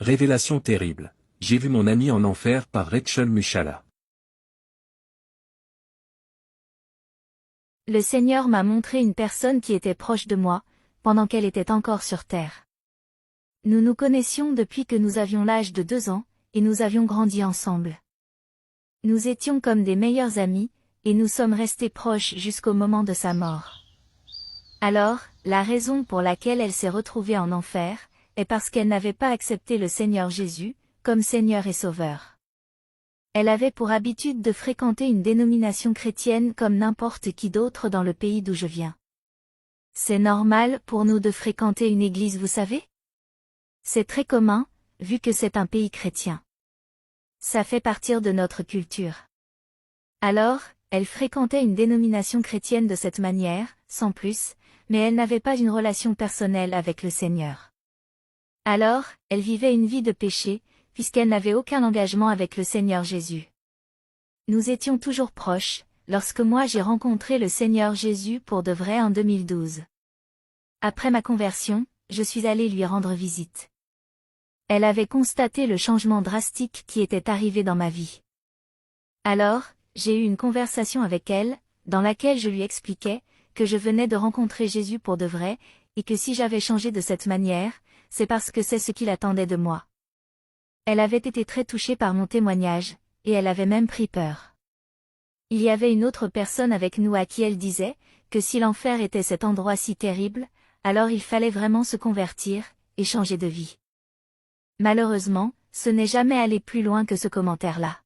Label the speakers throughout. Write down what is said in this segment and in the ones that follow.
Speaker 1: Révélation terrible. J'ai vu mon ami en enfer par Rachel Mushala.
Speaker 2: Le Seigneur m'a montré une personne qui était proche de moi, pendant qu'elle était encore sur terre. Nous nous connaissions depuis que nous avions l'âge de 2 ans, et nous avions grandi ensemble. Nous étions comme des meilleurs amis, et nous sommes restés proches jusqu'au moment de sa mort. Alors, la raison pour laquelle elle s'est retrouvée en enfer, est parce qu'elle n'avait pas accepté le Seigneur Jésus, comme Seigneur et Sauveur. Elle avait pour habitude de fréquenter une dénomination chrétienne comme n'importe qui d'autre dans le pays d'où je viens. C'est normal pour nous de fréquenter une église, vous savez? C'est très commun, vu que c'est un pays chrétien. Ça fait partie de notre culture. Alors, elle fréquentait une dénomination chrétienne de cette manière, sans plus, mais elle n'avait pas une relation personnelle avec le Seigneur. Alors, elle vivait une vie de péché, puisqu'elle n'avait aucun engagement avec le Seigneur Jésus. Nous étions toujours proches, lorsque moi j'ai rencontré le Seigneur Jésus pour de vrai en 2012. Après ma conversion, je suis allée lui rendre visite. Elle avait constaté le changement drastique qui était arrivé dans ma vie. Alors, j'ai eu une conversation avec elle, dans laquelle je lui expliquais que je venais de rencontrer Jésus pour de vrai, et que si j'avais changé de cette manière, c'est parce que c'est ce qu'il attendait de moi. Elle avait été très touchée par mon témoignage, et elle avait même pris peur. Il y avait une autre personne avec nous à qui elle disait que si l'enfer était cet endroit si terrible, alors il fallait vraiment se convertir, et changer de vie. Malheureusement, ce n'est jamais allé plus loin que ce commentaire-là.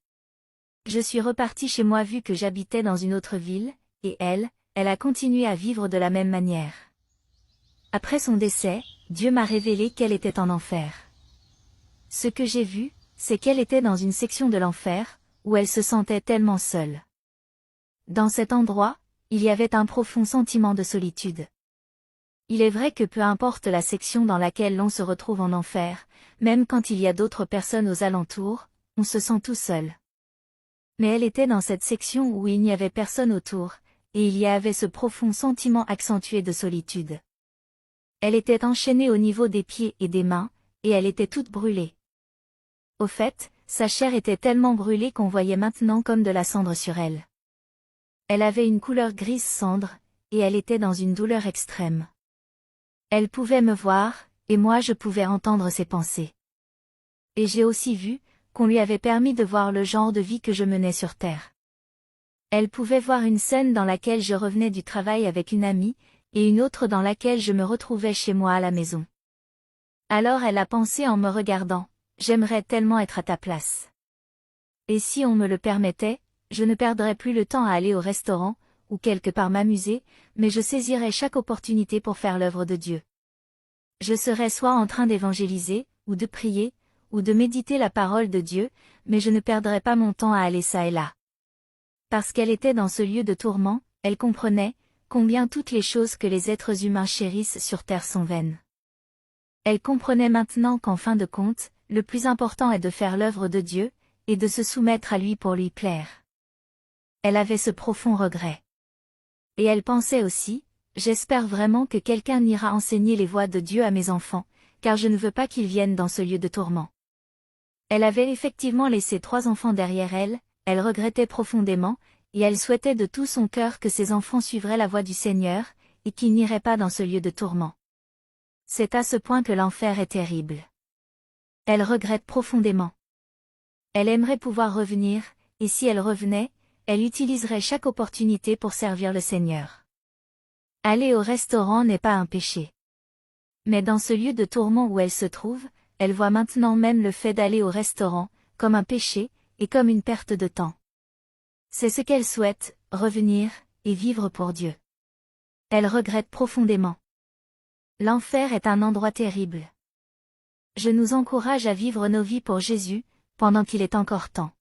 Speaker 2: Je suis repartie chez moi vu que j'habitais dans une autre ville, et elle a continué à vivre de la même manière. Après son décès, Dieu m'a révélé qu'elle était en enfer. Ce que j'ai vu, c'est qu'elle était dans une section de l'enfer, où elle se sentait tellement seule. Dans cet endroit, il y avait un profond sentiment de solitude. Il est vrai que peu importe la section dans laquelle l'on se retrouve en enfer, même quand il y a d'autres personnes aux alentours, on se sent tout seul. Mais elle était dans cette section où il n'y avait personne autour, et il y avait ce profond sentiment accentué de solitude. Elle était enchaînée au niveau des pieds et des mains, et elle était toute brûlée. Au fait, sa chair était tellement brûlée qu'on voyait maintenant comme de la cendre sur elle. Elle avait une couleur grise cendre, et elle était dans une douleur extrême. Elle pouvait me voir, et moi je pouvais entendre ses pensées. Et j'ai aussi vu qu'on lui avait permis de voir le genre de vie que je menais sur terre. Elle pouvait voir une scène dans laquelle je revenais du travail avec une amie, et une autre dans laquelle je me retrouvais chez moi à la maison. Alors elle a pensé en me regardant, j'aimerais tellement être à ta place. Et si on me le permettait, je ne perdrais plus le temps à aller au restaurant, ou quelque part m'amuser, mais je saisirais chaque opportunité pour faire l'œuvre de Dieu. Je serais soit en train d'évangéliser, ou de prier, ou de méditer la parole de Dieu, mais je ne perdrais pas mon temps à aller ça et là. Parce qu'elle était dans ce lieu de tourment, elle comprenait combien toutes les choses que les êtres humains chérissent sur terre sont vaines. Elle comprenait maintenant qu'en fin de compte, le plus important est de faire l'œuvre de Dieu, et de se soumettre à lui pour lui plaire. Elle avait ce profond regret. Et elle pensait aussi, j'espère vraiment que quelqu'un ira enseigner les voies de Dieu à mes enfants, car je ne veux pas qu'ils viennent dans ce lieu de tourment. Elle avait effectivement laissé 3 enfants derrière elle, elle regrettait profondément, et elle souhaitait de tout son cœur que ses enfants suivraient la voie du Seigneur, et qu'ils n'iraient pas dans ce lieu de tourment. C'est à ce point que l'enfer est terrible. Elle regrette profondément. Elle aimerait pouvoir revenir, et si elle revenait, elle utiliserait chaque opportunité pour servir le Seigneur. Aller au restaurant n'est pas un péché. Mais dans ce lieu de tourment où elle se trouve, elle voit maintenant même le fait d'aller au restaurant, comme un péché, et comme une perte de temps. C'est ce qu'elle souhaite, revenir, et vivre pour Dieu. Elle regrette profondément. L'enfer est un endroit terrible. Je nous encourage à vivre nos vies pour Jésus, pendant qu'il est encore temps.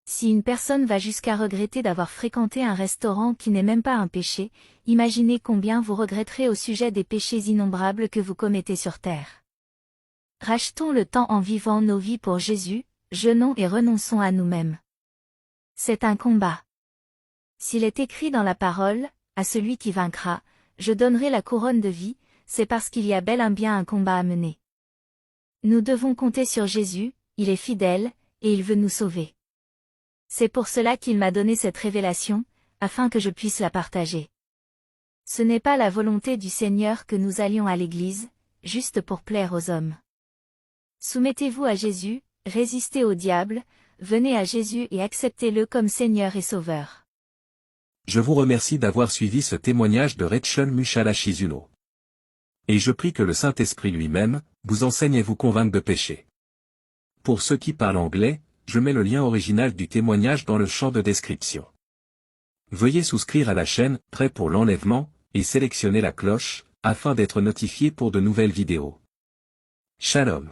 Speaker 2: Si une personne va jusqu'à regretter d'avoir fréquenté un restaurant qui n'est même pas un péché, imaginez combien vous regretterez au sujet des péchés innombrables que vous commettez sur terre. Rachetons le temps en vivant nos vies pour Jésus, jeûnons et renonçons à nous-mêmes. C'est un combat. S'il est écrit dans la parole, à celui qui vaincra, je donnerai la couronne de vie, c'est parce qu'il y a bel et bien un combat à mener. Nous devons compter sur Jésus, il est fidèle, et il veut nous sauver. C'est pour cela qu'il m'a donné cette révélation, afin que je puisse la partager. Ce n'est pas la volonté du Seigneur que nous allions à l'Église, juste pour plaire aux hommes. Soumettez-vous à Jésus, résistez au diable, venez à Jésus et acceptez-le comme Seigneur et Sauveur.
Speaker 1: Je vous remercie d'avoir suivi ce témoignage de Rachel Mushala-Shizuno. Et je prie que le Saint-Esprit lui-même, vous enseigne et vous convainque de péché. Pour ceux qui parlent anglais, je mets le lien original du témoignage dans le champ de description. Veuillez souscrire à la chaîne, Prêt pour l'enlèvement, et sélectionner la cloche, afin d'être notifié pour de nouvelles vidéos. Shalom.